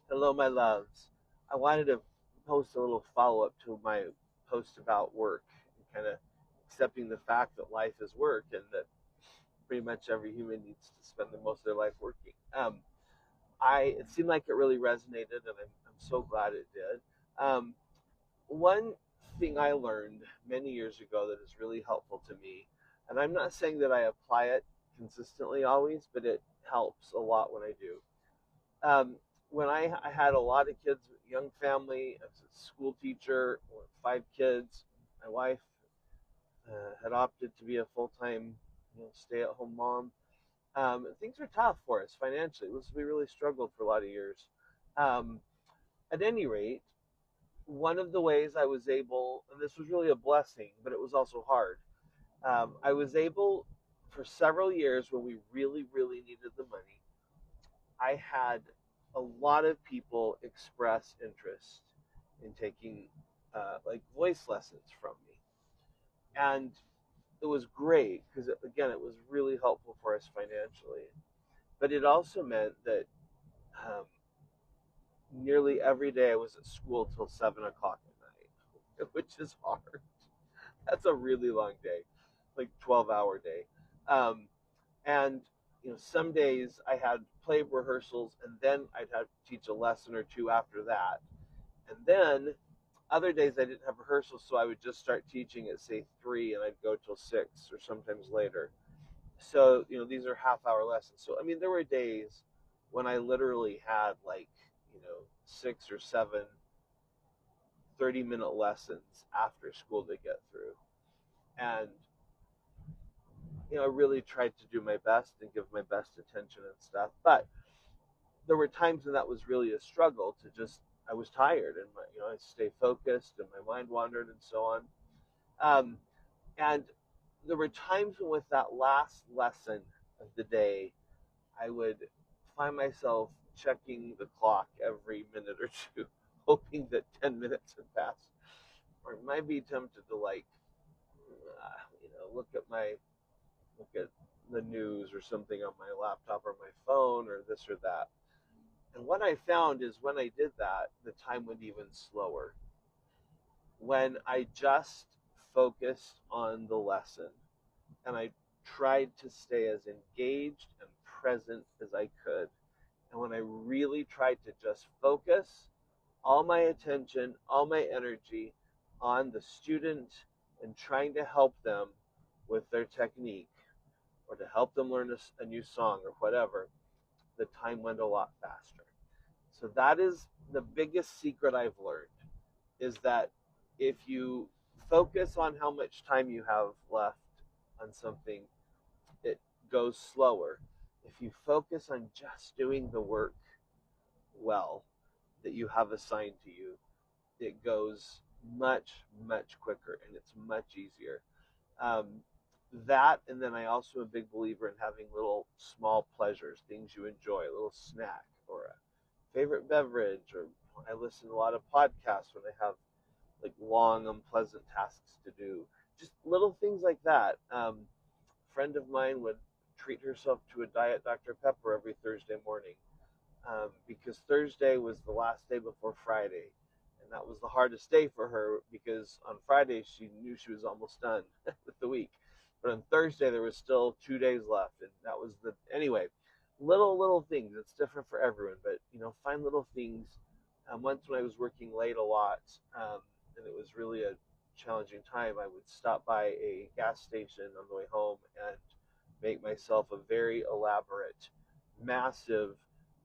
Hello, my loves. I wanted to post a little follow up to my post about work and kind of accepting the fact that life is work and that pretty much every human needs to spend the most of their life working. It seemed like it really resonated, and I'm so glad it did. Um, One thing I learned many years ago that is really helpful to me, and I'm not saying that I apply it consistently always, but it helps a lot when I do. um, when I had a lot of kids, young family, as a school teacher with 5 kids, my wife had opted to be a full time, stay at home mom. Things were tough for us financially. We really struggled for a lot of years. Um, at any rate, one of the ways I was able, and this was really a blessing, but it was also hard. I was able for several years when we really, really needed the money. I had a lot of people express interest in taking like voice lessons from me, and it was great because again, it was really helpful for us financially. But it also meant that um, nearly every day I was at school till 7 o'clock at night, which is hard. That's a really long day, like 12-hour day. Um, and some days I had play rehearsals, and then I'd have to teach a lesson or two after that. And then other days I didn't have rehearsals, so I would just start teaching at say 3, and I'd go till 6 or sometimes later. So these are half-hour lessons. So I mean, there were days when I literally had like 6 or 7 30-minute lessons after school to get through, and I really tried to do my best and give my best attention and stuff. But there were times when that was really a struggle to just, I was tired, and I stay focused and my mind wandered and so on. Um, and there were times when with that last lesson of the day, I would find myself checking the clock every minute or two, hoping that 10 minutes had passed. Or I might be tempted to look at the news or something on my laptop or my phone or this or that. And what I found is when I did that, the time went even slower. When I just focused on the lesson and I tried to stay as engaged and present as I could, and when I really tried to just focus all my attention, all my energy on the student and trying to help them with their technique or to help them learn a new song or whatever, the time went a lot faster. So that is the biggest secret I've learned, is that if you focus on how much time you have left on something, it goes slower. If you focus on just doing the work well that you have assigned to you, it goes much, much quicker and it's much easier. Um, that, and then I also am a big believer in having little small pleasures, things you enjoy, a little snack or a favorite beverage, or I listen to a lot of podcasts when I have like long, unpleasant tasks to do. Just little things like that. A friend of mine would treat herself to a Diet Dr. Pepper every Thursday morning, because Thursday was the last day before Friday. And that was the hardest day for her because on Friday she knew she was almost done with the week. But on Thursday there was still 2 days left, and that was the anyway. Little things. It's different for everyone, but find little things. Once when I was working late a lot, and it was really a challenging time, I would stop by a gas station on the way home and make myself a very elaborate, massive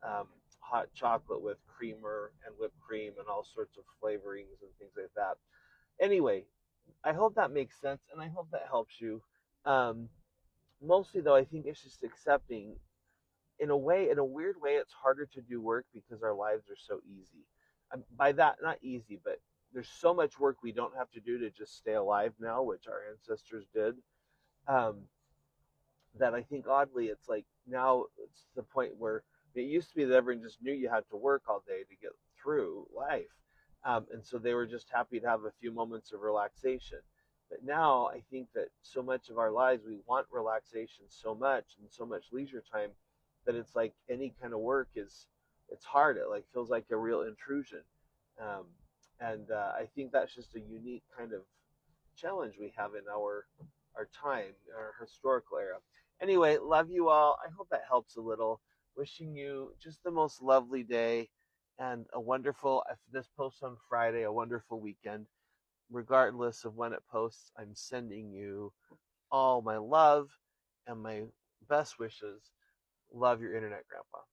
um, hot chocolate with creamer and whipped cream and all sorts of flavorings and things like that. Anyway, I hope that makes sense and I hope that helps you. Um, Mostly, though, I think it's just accepting, in a way, in a weird way, it's harder to do work because our lives are so easy. By that, not easy, but there's so much work we don't have to do to just stay alive now, which our ancestors did. Um, that I think oddly it's like now it's the point where it used to be that everyone just knew you had to work all day to get through life. And so they were just happy to have a few moments of relaxation. But now I think that so much of our lives we want relaxation so much and so much leisure time that it's like any kind of work is it's hard. It like feels like a real intrusion. Um, and I think that's just a unique kind of challenge we have in our time, our historical era. Anyway, love you all. I hope that helps a little. Wishing you just the most lovely day and a wonderful, if this posts on Friday, a wonderful weekend. Regardless of when it posts, I'm sending you all my love and my best wishes. Love, your internet grandpa.